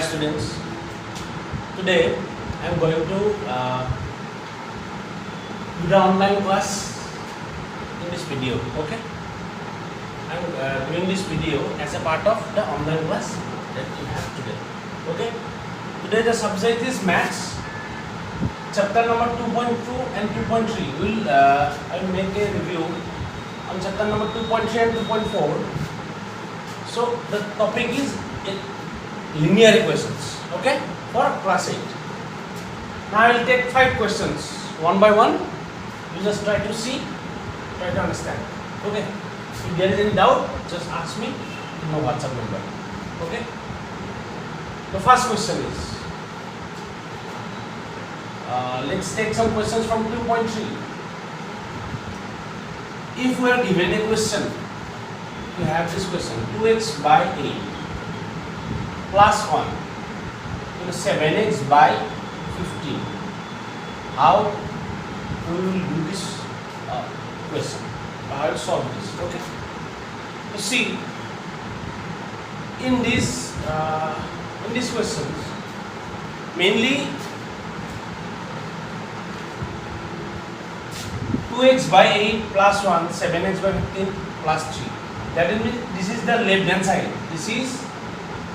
Hi students, today I am going to do the online class in this video. Okay, I am doing this video as a part of the online class that you have today. Okay, today the subject is maths, chapter number 2.2 and 2.3. I will make a review on chapter number 2.3 and 2.4. So the topic is linear equations, okay, for class 8. Now I will take 5 questions one by one. You just try to see, try to understand, okay. If there is any doubt, just ask me in my WhatsApp number, okay. The first question is, let's take some questions from 2.3. If we are given a question, we have this question, 2x by 8 plus 1 into 7x by 15. How we will do this question? How to solve this? Okay. You see, in these questions, mainly 2x by 8 plus 1, 7x by 15 plus 3. That means this is the left hand side. This is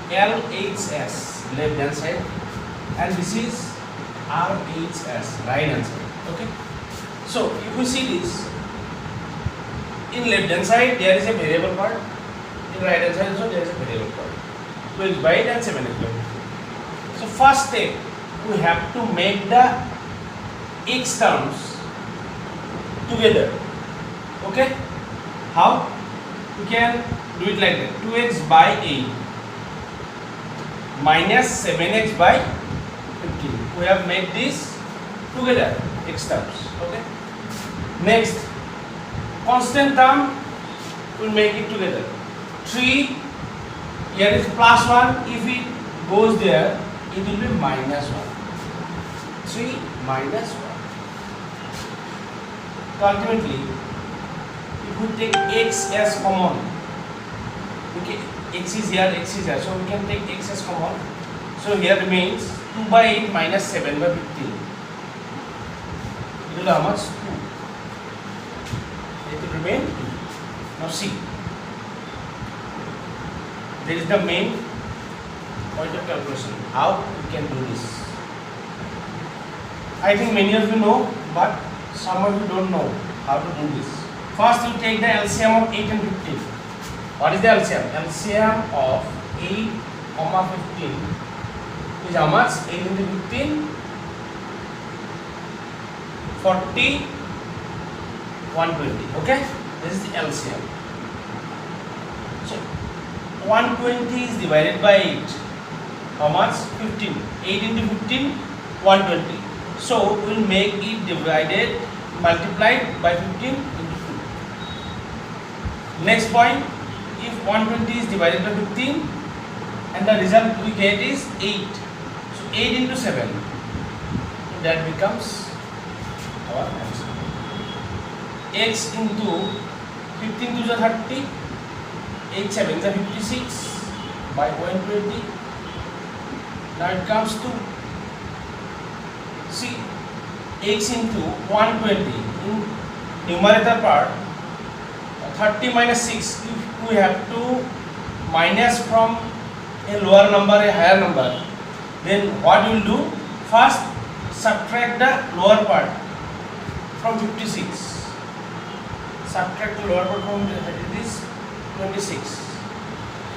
LHS, left hand side, and this is RHS, right hand side. Okay. So if we see this, in left hand side there is a variable part, in right hand side also there is a variable part. 2x by 8 and 7x by 15. So first step, we have to make the x terms together. Okay. How? We can do it like that. 2x by 8 minus 7x by 15. We have made this together, x terms. Okay. Next, constant term, we will make it together. 3, here is plus 1. If it goes there, it will be minus 1. 3 minus 1. So ultimately, if we take x as common, okay, x is here, so we can take x as common. So here remains 2 by 8 minus 7 by 15. It will be how much? 2. It will remain 2. Now see, there is the main point of calculation. How we can do this? I think many of you know, but some of you don't know how to do this. First, you take the LCM of 8 and 15. What is the LCM? LCM of 8, 15 is how much? 8 into 15, 40, 120. Okay? This is the LCM. So, 120 is divided by 8. How much? 15. 8 into 15, 120. So, we will make it divided, multiplied by 15 into 2. Next point, if 120 is divided by 15 and the result we get is 8. So 8 into 7, that becomes our answer. X into 15 to the 30, 8 7 is 56 by 120. Now it comes to, see, x into 120 in numerator part, 30 minus 6, if we have to minus from a lower number a higher number, then what you will do? First subtract the lower part from 56. Subtract the lower part from it is 26.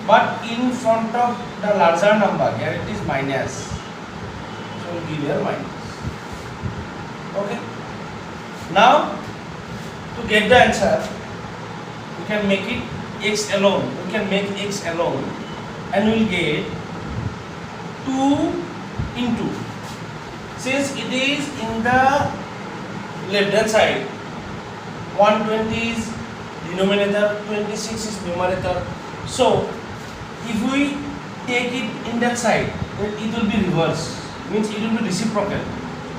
But in front of the larger number, here it is minus. So we will give here minus. Okay. Now to get the answer, we can make it x alone. We can make x alone, and we will get 2 into. Since it is in the left hand side, 120 is denominator, 26 is numerator. So if we take it in that side, then it will be reverse. Means it will be reciprocal.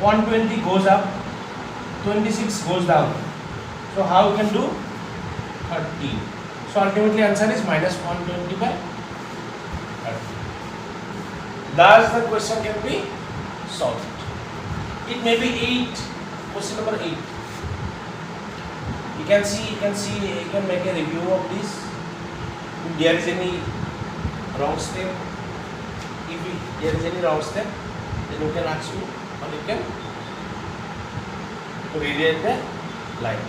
120 goes up, 26 goes down. So how we can do? 30. So ultimately answer is minus 120 by 30. Thus the question can be solved. It may be 8. Question number 8. You can make a review of this. If there is any wrong step, there is any wrong step, then you can ask me, or you can read the line.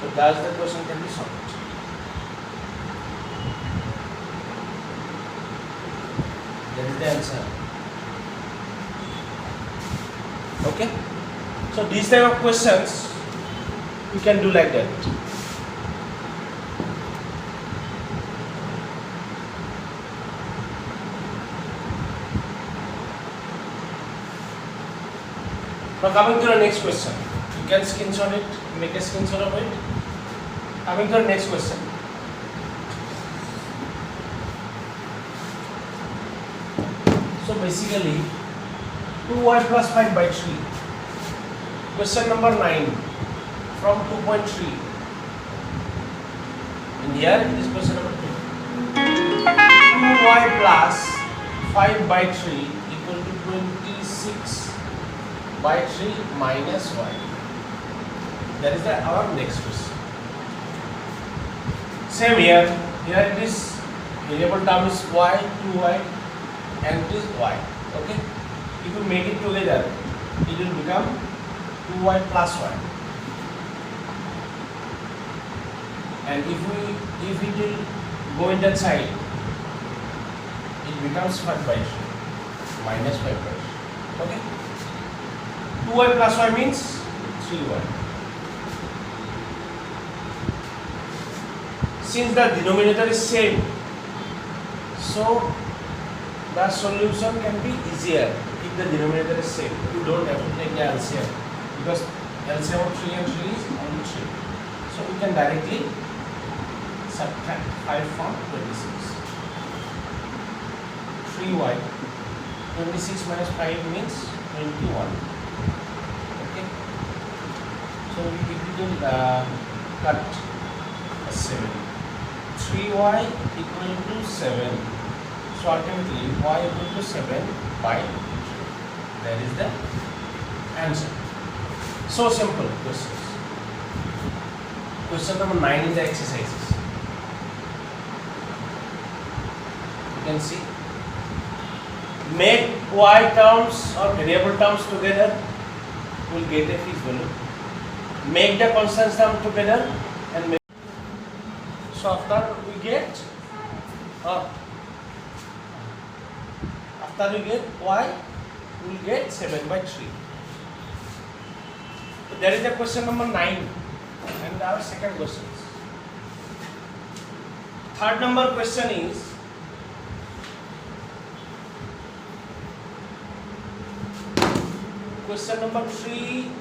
So thus the question can be solved. That is the answer. Okay. So these type of questions you can do like that. Now coming to the next question. You can screenshot it, make a screenshot of it. Coming to the next question. So basically 2y plus 5 by 3. Question number 9 from 2.3. And here it is question number 2. 2y plus 5 by 3 equal to 26 by 3 minus y. That is our next question. Same here. Here it is variable term is y, 2y, and it is y. Okay. If you make it together, it will become 2y plus y. And if it will go in that side, it becomes 5 by 3 minus 5 by 3. Okay. 2y plus y means 3y. Since the denominator is same, so the solution can be easier if the denominator is same. You don't have to take the LCM because LCM of 3 and 3 is only 3. So we can directly subtract 5 from 26. 3y. 26 minus 5 means 21. Okay. So if we will cut a 7. 3y equal to 7. So ultimately y equal to 7 by 3. That is the answer. So simple questions. Question number 9 is the exercises. You can see. Make y terms or variable terms together. We will get a fixed value. Make the constant term together and make. So after we get y, we will get 7 by 3. So that is the question number 9 and our second question. Third number question is question number 3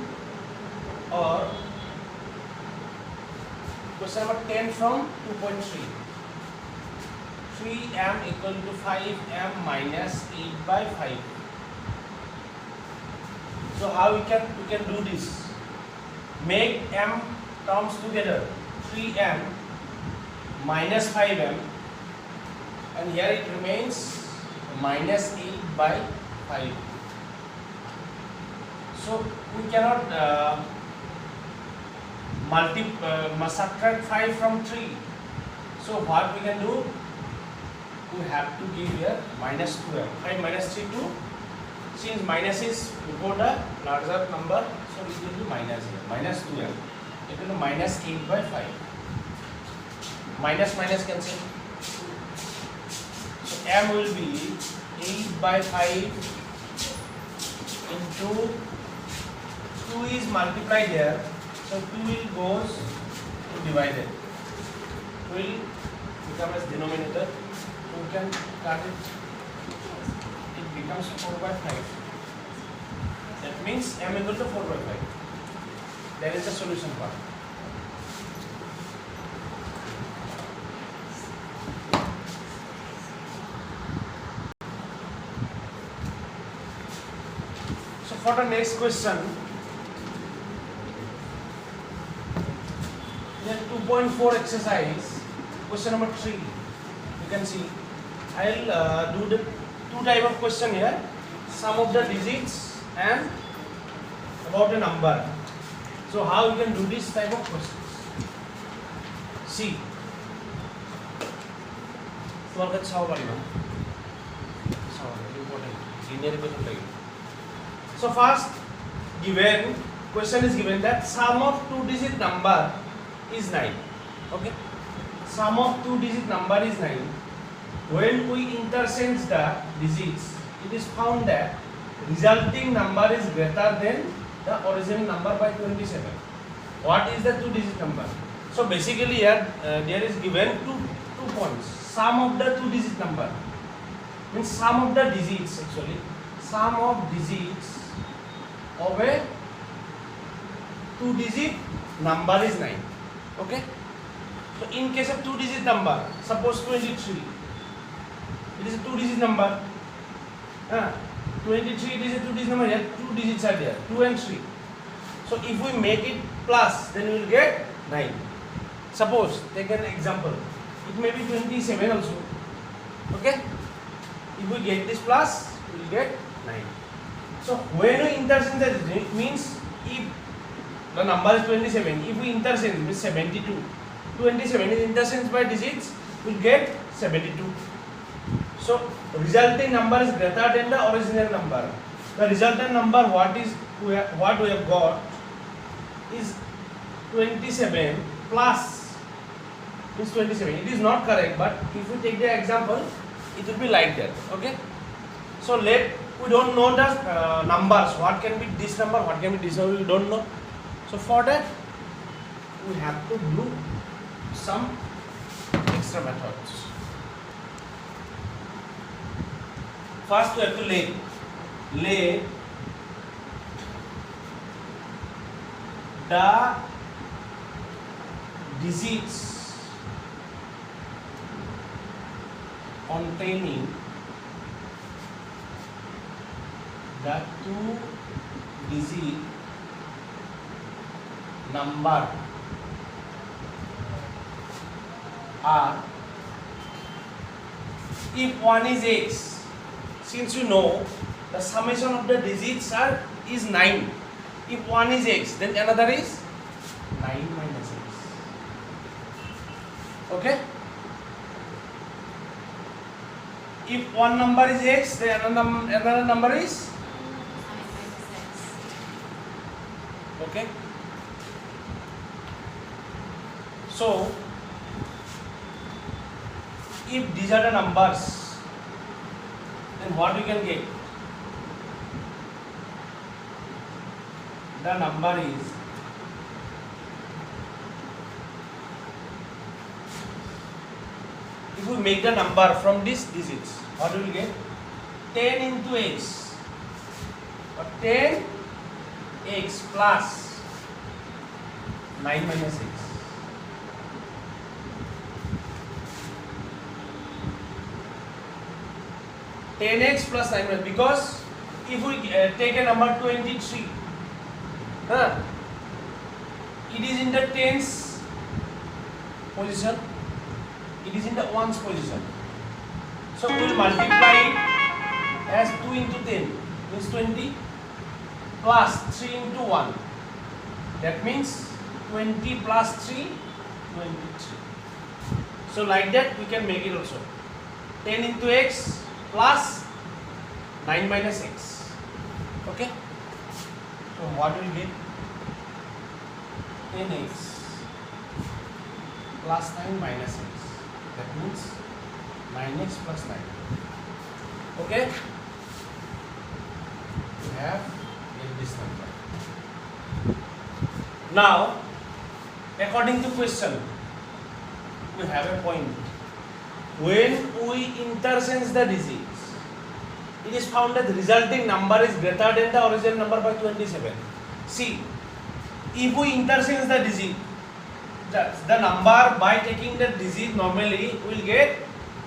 or question number 10 from 2.3. 3m equal to 5m minus 8 by 5. So how we can do this? Make m terms together. 3m minus 5m, and here it remains minus 8 by 5. So we cannot subtract 5 from 3. So what we can do? We have to give here minus 2m. 5 minus 3 2. Since minus is before the larger number, so it will be minus here. Minus 2m. It will be minus 8 by 5. Minus minus cancel. So m will be 8 by 5 into 2 is multiplied here. So 2 will goes to divided. 2 will become as denominator. So we can cut it. It becomes 4 by 5. That means m equal to 4 by 5. That is the solution part. So for the next question, 2.4 exercise, question number 3. You can see I'll do the two type of question here, sum of the digits and about a number. So how you can do this type of questions? See, তোমার কাছে সব পারি না, সব important linear equation লাগে. So first, given question is given that sum of two digit number is 9. Okay, sum of two digit number is 9. When we interchange the digits, it is found that resulting number is greater than the original number by 27. What is the two digit number? So basically here there is given two points. Sum of the two digit number means sum of the digits, actually sum of digits of a two digit number is 9. Okay, so in case of two digit number, suppose 23, it is a two digit number. 23, it is a two digit number. Here two digits are there, 2 and 3. So if we make it plus, then we will get 9. Suppose, take an example, it may be 27 also. Okay, if we get this plus, we will get 9. So when we interchange the digit, means if the number is 27, if we interchange, means 72, 27 is interchanged by digits, we will get 72. So resulting number is greater than the original number. The resultant number what we have got is 27 plus is 27. It is not correct, but if we take the example, it will be like that. Okay, so we don't know the numbers, what can be this number, what can be this number, we don't know. So for that we have to do some extra methods. First we have to lay the digits containing the two digit number are, if one is x, since you know the summation of the digits is 9. If one is x, then another is 9 minus x. Okay, if one number is x, then another number is, okay. So if these are the numbers, then what we can get? The number is if we make the number from these digits, what we will get? 10 into x, or 10x plus 9 minus x. 10x plus 9 minus, because if we take a number 23, it is in the tens position, it is in the ones position. So we will multiply it as 2 into 10 means 20 plus 3 into 1, that means 20 plus 3, 23. So like that we can make it also, 10 into x plus 9 minus x. Okay, so what will get? 10x plus 9 minus x, that means 9x plus 9. Okay, we have get this number. Now according to question, we have a point. When we interchange the digits, it is found that the resulting number is greater than the original number by 27. See, if we interchange the digit, the number by taking the digit normally we will get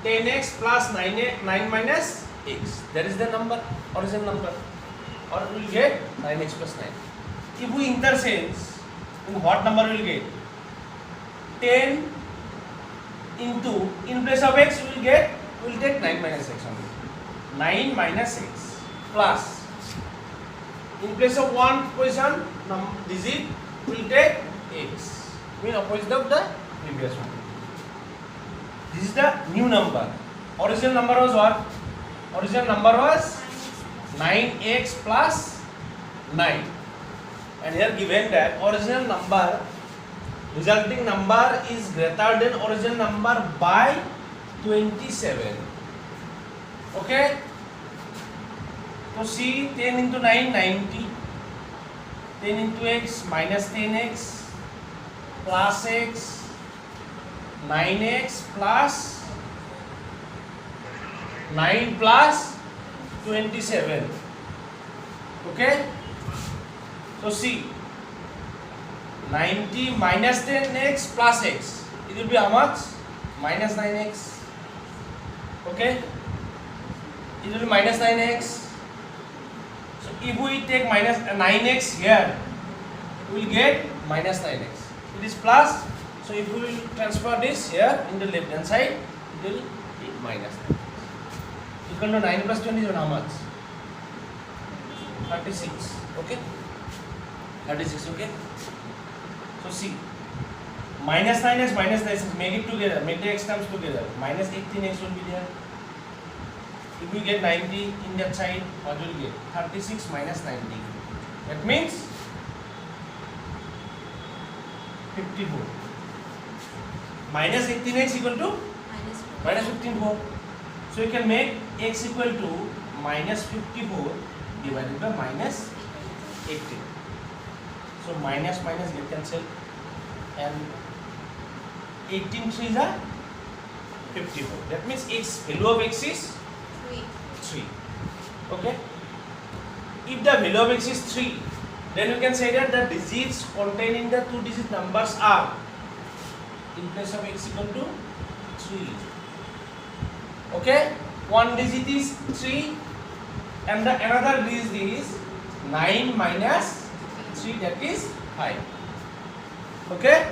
10x plus 9 minus x. That is the number, original number, or we will get 9x plus 9. If we interchange, then what number we will get? 10 into, in place of x we will take 9 minus x only. 9 minus x plus, in place of one position digit we will take x, mean opposite of the previous one. This is the new number. Original number was what? Original number was 9x plus 9, and here given that original number, resulting number is greater than original number by 27. Okay? So see, 10 into 9, 90. 10 into x minus 10x plus x, 9x plus 9 plus 27. Okay? So see, 90 minus 10x plus x, it will be how much? Minus 9x. Okay? It will be minus 9x. So if we take minus 9x here, we will get minus 9x. It is plus. So if we will transfer this here in the left hand side, it will be minus 9x. Equal to 9 plus 20 is how much? 36. Okay? 36. Okay? So see, minus 9x minus 9x, make it together, make the x terms together. Minus 18x will be there. If we get 90 in that side, what will we get? 36 minus 90. That means 54. Minus 18x equal to minus 54. So you can make x equal to minus 54 divided by minus 18. So minus minus get cancelled, and 18 3s are 54. That means x, value of x is 3. Okay? If the value of x is 3, then you can say that the digits containing the two digit numbers are, in place of x equal to 3. Okay? One digit is 3 and the another digit is 9 minus 3, that is 5. Okay?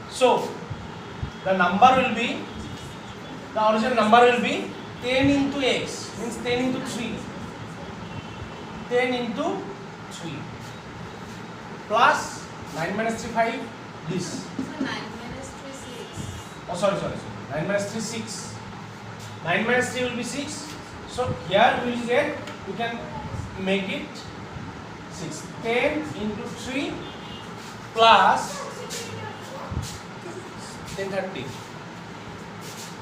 So, the number will be, the original number will be 10 into x, means 10 into 3. 10 into 3 plus 9 minus 3, 5, this. So 9 minus 3, 6. Oh, sorry. 9 minus 3, 6. 9 minus 3 will be 6. So, here we will get, we can make it 6. 10 into 3 plus 1030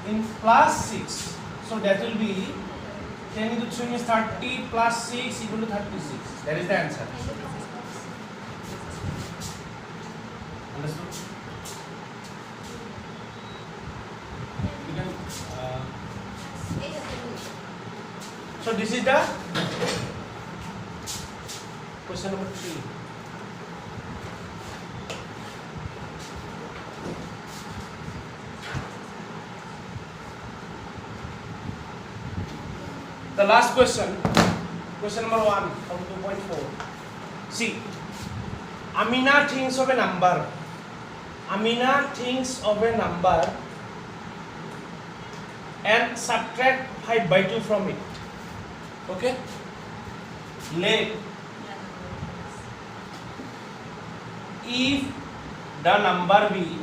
in plus 6. So that will be 10 into 3 is 30 plus 6 equal to 36. That is the answer. Understood? You can, so this is the question number 3. The last question, question number 1 from 2.4. See, Amina thinks of a number. Amina thinks of a number and subtract 5 by 2 from it. Okay? Let if the number be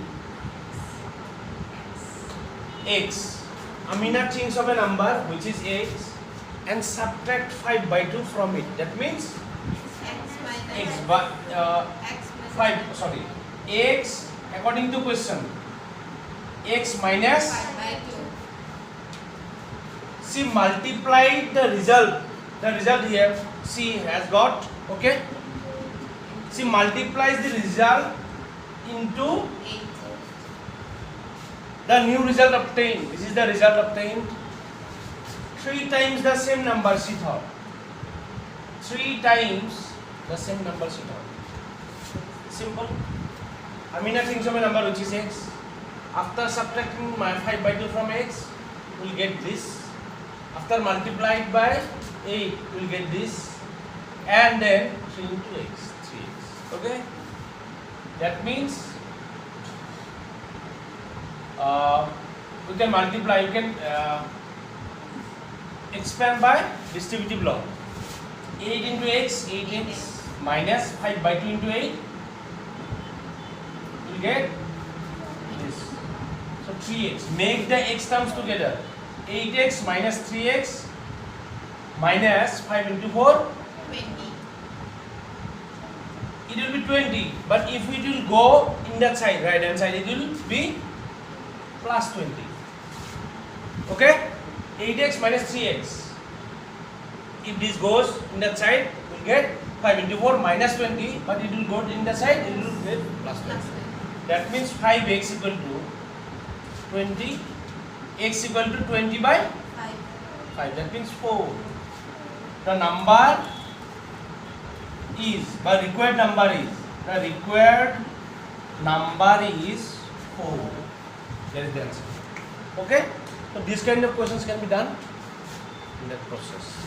x, Amina thinks of a number which is x and subtract 5 by 2 from it. That means x by 5, sorry, x according to question, x minus 5 by 2. She multiplied the result here she has got. Okay, she multiplies the result into 8. the new result obtained. This is the result obtained. 3 times the same number she thought. 3 times the same number she thought. Simple. Amina thinks of a number which is x. After subtracting 5 by 2 from x, we will get this. After multiplied by 8, we will get this. And then 3 into x, 3x. Okay? That means you can multiply, you can expand by distributive law. 8 into x, 8x minus 5 by 2 into 8, you will get this. So 3x, make the x terms together. 8x minus 3x minus 5 into 4, 20. it will be 20. But if it will go in that side, right hand side, it will be plus 20. Okay? 8x minus 3x. If this goes in that side, we will get 5 into 4 minus 20. But it will go in the side, it will get plus 20. That means 5x equal to 20. X equal to 20 by 5. That means 4. The number is, the required number is 4. That is the answer. Okay? So these kind of questions can be done in that process.